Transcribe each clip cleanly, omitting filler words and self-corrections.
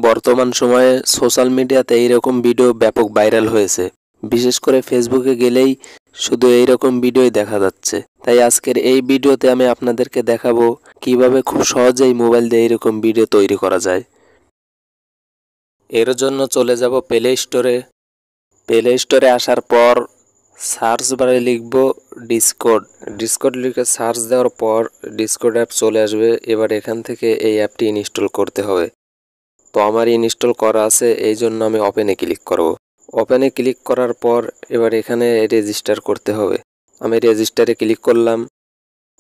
বর্তমান সময়ে সোশ্যাল মিডিয়াতে এইরকম ভিডিও ব্যাপক ভাইরাল হয়েছে। বিশেষ করে ফেসবুকে গেলেই শুধু এইরকম ভিডিওই দেখা যাচ্ছে। তাই আজকের এই ভিডিওতে আমি আপনাদেরকে দেখাবো কিভাবে খুব সহজেই মোবাইল দিয়ে এইরকম ভিডিও তৈরি করা যায়। এর জন্য চলে যাব প্লে স্টোরে। প্লে স্টোরে আসার পর সার্চ বারে লিখব ডিসকর্ড। ডিসকর্ড লিখে সার্চ দেওয়ার পর ডিসকর্ড অ্যাপ চলে আসবে। এবার এখান থেকে এই অ্যাপটি ইনস্টল করতে হবে। তো আমার ইনস্টল করা আছে, এই জন্য আমি ওপেনে ক্লিক করব। ওপেনে ক্লিক করার পর এবার এখানে রেজিস্টার করতে হবে। আমি রেজিস্টারে ক্লিক করলাম।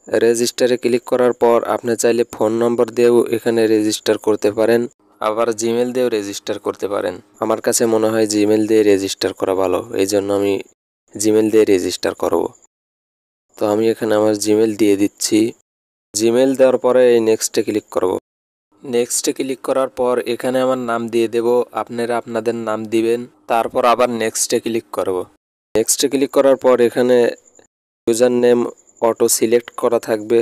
রেজিস্টারে ক্লিক করার পর আপনি চাইলে ফোন নম্বর দিয়েও এখানে রেজিস্টার করতে পারেন, আবার জিমেল দিয়েও রেজিস্টার করতে পারেন। আমার কাছে মনে হয় জিমেল দিয়ে রেজিস্টার করা ভালো, এই জন্য আমি জিমেল দিয়ে রেজিস্টার করব। তো আমি এখানে আমার জিমেল দিয়ে দিচ্ছি। জিমেল দেওয়ার পরে এই নেক্সটে ক্লিক করব। নেক্সটে ক্লিক করার পর এখানে আমার নাম দিয়ে দেব, আপনারা আপনাদের নাম দিবেন। তারপর আবার নেক্সটে ক্লিক করব। নেক্সটে ক্লিক করার পর এখানে ইউজার নেম অটো সিলেক্ট করা থাকবে,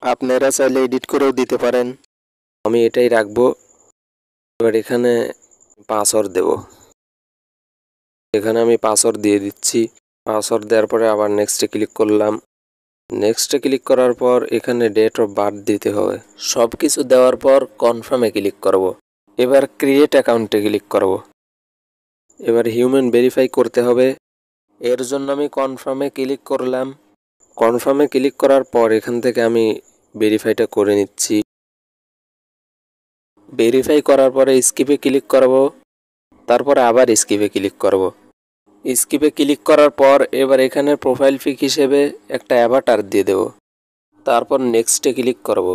আপনারা চাইলে এডিট করেও দিতে পারেন। আমি এটাই রাখবো। এবার এখানে পাসওয়ার্ড দেব। এখানে আমি পাসওয়ার্ড দিয়ে দিচ্ছি। পাসওয়ার্ড দেওয়ার পরে আবার নেক্সটে ক্লিক করলাম। নেক্সটে ক্লিক করার পর এখানে ডেট অফ বার্থ দিতে হবে। সব কিছু দেওয়ার পর কনফার্মে ক্লিক করব। এবার ক্রিয়েট অ্যাকাউন্টে ক্লিক করব। এবার হিউম্যান ভেরিফাই করতে হবে, এর জন্য আমি কনফার্মে ক্লিক করলাম। কনফার্মে ক্লিক করার পর এখান থেকে আমি ভেরিফাইটা করে নিচ্ছি। ভেরিফাই করার পরে স্কিপে ক্লিক করব, তারপরে আবার স্কিপে ক্লিক করব। স্কিপে ক্লিক করার পর এবার এখানে প্রোফাইল পিক হিসেবে একটা অ্যাভাটার দিয়ে দেব। তারপর নেক্সটে ক্লিক করব।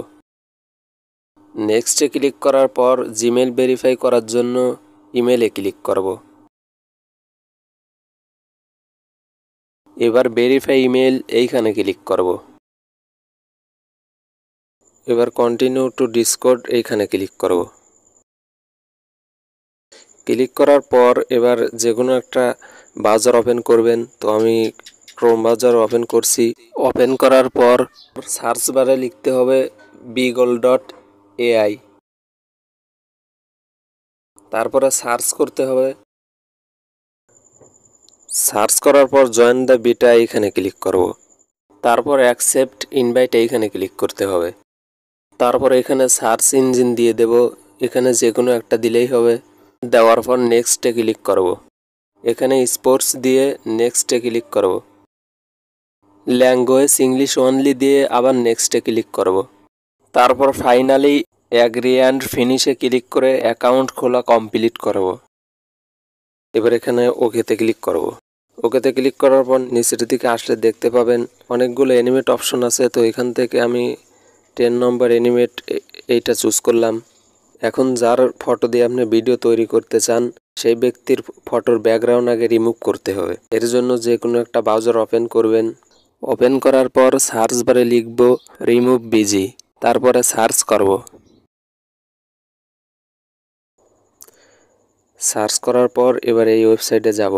নেক্সটে ক্লিক করার পর জিমেল ভেরিফাই করার জন্য ইমেলে ক্লিক করব। এবার ভেরিফাই ইমেল এইখানে ক্লিক করব। এবার কন্টিনিউ টু ডিসকর্ড এইখানে ক্লিক করব। ক্লিক করার পর এবার যে কোনো একটা ব্রাউজার ওপেন করবেন। তো আমি ক্রোম ব্রাউজার ওপেন করছি। ওপেন করার পর সার্চ বারে লিখতে হবে beagle.ai। তারপরে সার্চ করতে হবে। সার্চ করার পর জয়েন দ্য বিটা এইখানে ক্লিক করব। তারপর অ্যাকসেপ্ট ইনভাইট এইখানে ক্লিক করতে হবে। তারপর এখানে সার্চ ইঞ্জিন দিয়ে দেব, এখানে যে কোনো একটা দিলেই হবে। দেওয়ার পর নেক্সটে ক্লিক করব। এখানে স্পোর্টস দিয়ে নেক্সটে ক্লিক করব। ল্যাঙ্গুয়েজ ইংলিশ অনলি দিয়ে আবার নেক্সটে ক্লিক করব। তারপর ফাইনালি অ্যাগ্রি অ্যান্ড ফিনিশে ক্লিক করে অ্যাকাউন্ট খোলা কমপ্লিট করব। এবার এখানে ওকেতে ক্লিক করব। ওকেতে ক্লিক করার পর নিচের দিকে আসলে দেখতে পাবেন অনেকগুলো অ্যানিমেট অপশন আছে। তো এখান থেকে আমি 10 নম্বর অ্যানিমেট এইটা চুজ করলাম। এখন যার ফটো দিয়ে আপনি ভিডিও তৈরি করতে চান সেই ব্যক্তির ফটোর ব্যাকগ্রাউন্ড আগে রিমুভ করতে হবে। এর জন্য যে কোনো একটা ব্রাউজার ওপেন করবেন। ওপেন করার পর সার্চ বারে লিখব রিমুভ বিজি, তারপরে সার্চ করব। সার্চ করার পর এবার এই ওয়েবসাইটে যাব।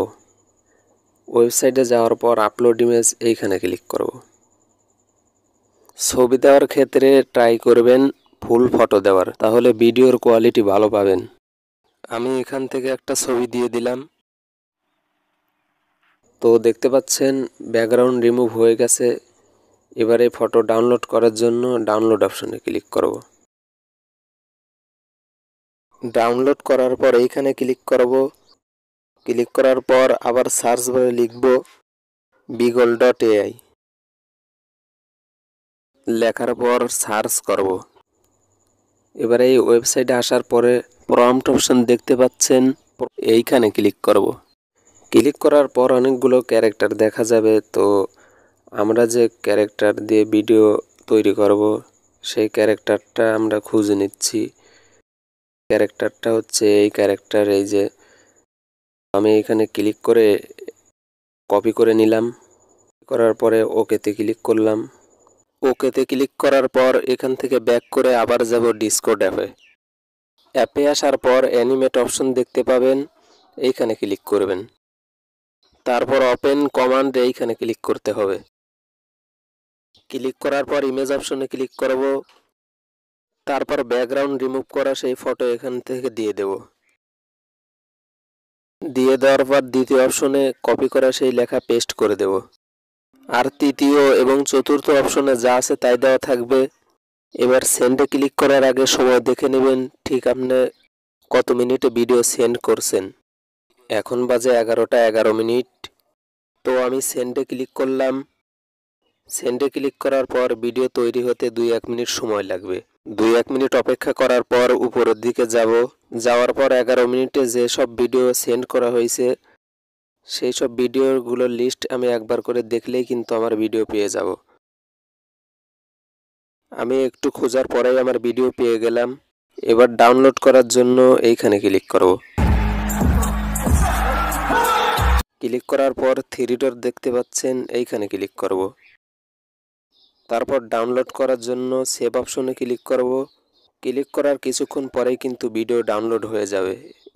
ওয়েবসাইটে যাওয়ার পর আপলোড ইমেজ এইখানে ক্লিক করব। ছবি দেওয়ার ক্ষেত্রে ট্রাই করবেন ফুল ফটো দেওয়ার, তাহলে ভিডিওর কোয়ালিটি ভালো পাবেন। আমি এখান থেকে একটা ছবি দিয়ে দিলাম। তো দেখতে পাচ্ছেন ব্যাকগ্রাউন্ড রিমুভ হয়ে গেছে। এবারে ফটো ডাউনলোড করার জন্য ডাউনলোড অপশনে ক্লিক করব। ডাউনলোড করার পর এইখানে ক্লিক করব। ক্লিক করার পর আবার সার্চ বারে লিখব beagle.ai। লেখার পর সার্চ করব। এবারে এই ওয়েবসাইটে আসার পরে প্রম্পট অপশন দেখতে পাচ্ছেন, এইখানে ক্লিক করব। ক্লিক করার পর অনেকগুলো ক্যারেক্টার দেখা যাবে। তো আমরা যে ক্যারেক্টার দিয়ে ভিডিও তৈরি করব সেই ক্যারেক্টারটা আমরা খুঁজে নিচ্ছি। ক্যারেক্টারটা হচ্ছে এই ক্যারেক্টার, এই যে আমি এখানে ক্লিক করে কপি করে নিলাম। করার পরে ওকেতে ক্লিক করলাম। ওকেতে ক্লিক করার পর এখান থেকে ব্যাক করে আবার যাব ডিসকর্ড অ্যাপে। অ্যাপে আসার পর অ্যানিমেট অপশন দেখতে পাবেন, এইখানে ক্লিক করবেন। তারপর ওপেন কমান্ড এইখানে ক্লিক করতে হবে। ক্লিক করার পর ইমেজ অপশনে ক্লিক করব। তারপর ব্যাকগ্রাউন্ড রিমুভ করা সেই ফটো এখান থেকে দিয়ে দেব। দিয়ে দেওয়ার পর দ্বিতীয় অপশনে কপি করা সেই লেখা পেস্ট করে দেব। আর তৃতীয় এবং চতুর্থ অপশনে যা আছে তাই দেওয়া থাকবে। এবার সেন্ডে ক্লিক করার আগে সময় দেখে নেবেন ঠিক আপনি কত মিনিটে ভিডিও সেন্ড করছেন। এখন বাজে 11টা 11 মিনিট। তো আমি সেন্ডে ক্লিক করলাম। সেন্ডে ক্লিক করার পর ভিডিও তৈরি হতে 2-1 মিনিট সময় লাগবে। 2-1 মিনিট অপেক্ষা করার পর উপরের দিকে যাব। যাওয়ার পর 11 মিনিটে যে সব ভিডিও সেন্ড করা হয়েছে সেই সব ভিডিওগুলোর লিস্ট আমি একবার করে দেখলেই কিন্তু আমার ভিডিও পেয়ে যাব। আমি একটু খোঁজার পরেই আমার ভিডিও পেয়ে গেলাম। এবার ডাউনলোড করার জন্য এইখানে ক্লিক করব। ক্লিক করার পর থ্রি ডট দেখতে পাচ্ছেন, এইখানে ক্লিক করব। তারপর ডাউনলোড করার জন্য সেভ অপশনে ক্লিক করব। ক্লিক করার কিছুক্ষণ পরেই কিন্তু ভিডিও ডাউনলোড হয়ে যাবে।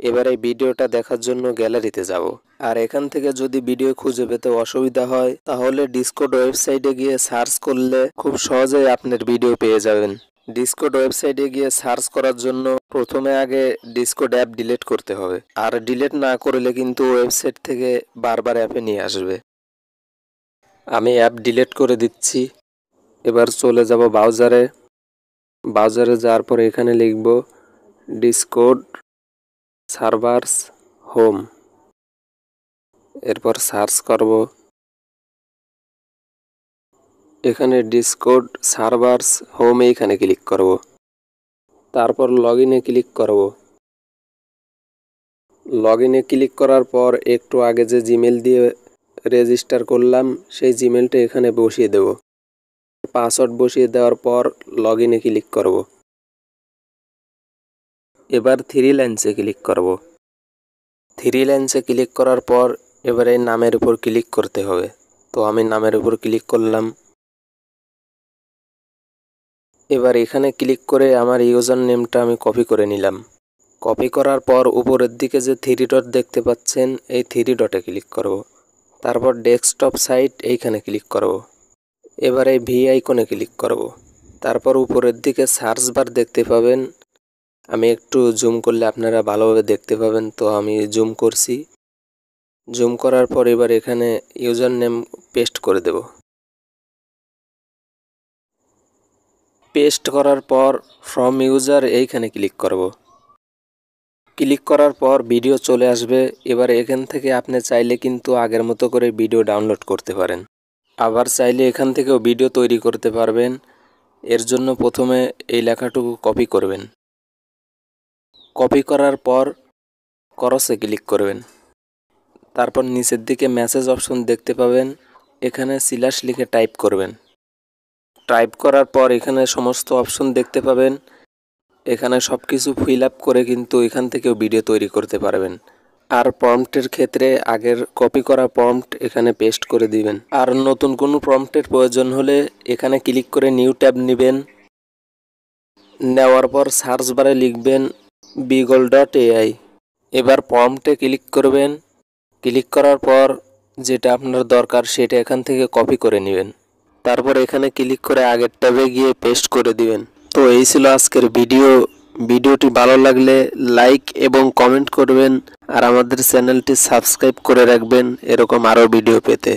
এবার এই ভিডিওটা দেখার জন্য গ্যালারিতে যাব। আর এখান থেকে যদি ভিডিও খুঁজে পেতে অসুবিধা হয় তাহলে ডিসকর্ড ওয়েবসাইটে গিয়ে সার্চ করলে খুব সহজেই আপনার ভিডিও পেয়ে যাবেন। ডিসকর্ড ওয়েবসাইটে গিয়ে সার্চ করার জন্য প্রথমে আগে ডিসকর্ড অ্যাপ ডিলিট করতে হবে। আর ডিলিট না করলে কিন্তু ওয়েবসাইট থেকে বারবার অ্যাপে নিয়ে আসবে। আমি অ্যাপ ডিলিট করে দিচ্ছি। এবার চলে যাব ব্রাউজারে। ব্রাউজারে যাওয়ার পর এখানে লিখব ডিসকর্ড সার্ভারস হোম। এরপর সার্চ করব। এখানে ডিসকর্ড সার্ভারস হোম এইখানে ক্লিক করব। তারপর লগইনে ক্লিক করব। লগইনে ক্লিক করার পর একটু আগে যে জিমেল দিয়ে রেজিস্টার করলাম সেই জিমেলটা এখানে বসিয়ে দেব। পাসওয়ার্ড বসিয়ে দেওয়ার পর লগইনে ক্লিক করব। এবার থ্রি লাইনসে ক্লিক করব। থ্রি লাইনসে ক্লিক করার পর এবার এই নামের উপর ক্লিক করতে হবে। তো আমি নামের উপর ক্লিক করলাম। এবার এখানে ক্লিক করে আমার ইউজার নেমটা আমি কপি করে নিলাম। কপি করার পর উপরের দিকে যে থ্রি ডট দেখতে পাচ্ছেন এই থ্রি ডটে ক্লিক করব। তারপর ডেস্কটপ সাইট এইখানে ক্লিক করব। এবার এই ভি আইকনে ক্লিক করব। তারপর উপরের দিকে সার্চ বার দেখতে পাবেন। আমি একটু জুম করলে আপনারা ভালোভাবে দেখতে পাবেন, তো আমি জুম করছি। জুম করার পর এবার এখানে ইউজার নেম পেস্ট করে দেব। পেস্ট করার পর ফ্রম ইউজার এইখানে ক্লিক করব। ক্লিক করার পর ভিডিও চলে আসবে। এবার এখান থেকে আপনি চাইলে কিন্তু আগের মতো করে ভিডিও ডাউনলোড করতে পারেন। আবার চাইলে এখান থেকেও ভিডিও তৈরি করতে পারবেন। এর জন্য প্রথমে এই লেখাটুকু কপি করবেন। কপি করার পর ক্রসে ক্লিক করবেন। তারপর নিচের দিকে মেসেজ অপশন দেখতে পাবেন। এখানে স্ল্যাশ লিখে টাইপ করবেন। টাইপ করার পর এখানে সমস্ত অপশন দেখতে পাবেন। এখানে সব কিছু ফিল আপ করে কিন্তু এখান থেকেও ভিডিও তৈরি করতে পারবেন। আর প্রম্পটের ক্ষেত্রে আগের কপি করা প্রম্পট এখানে পেস্ট করে দিবেন। আর নতুন কোনো প্রম্পটের প্রয়োজন হলে এখানে ক্লিক করে নিউ ট্যাব নেবেন। নেওয়ার পর সার্চ বারে লিখবেন beagle.ai। এবার প্রম্পটে ক্লিক করবেন। ক্লিক করার পর যেটা আপনার দরকার সেটা এখান থেকে কপি করে নেবেন। তারপর এখানে ক্লিক করে আগের ট্যাবে গিয়ে পেস্ট করে দিবেন। তো এই ছিল আজকের ভিডিও। ভিডিওটি ভালো লাগলে লাইক এবং কমেন্ট করবেন আর আমাদের চ্যানেলটি সাবস্ক্রাইব করে রাখবেন এরকম আরও ভিডিও পেতে।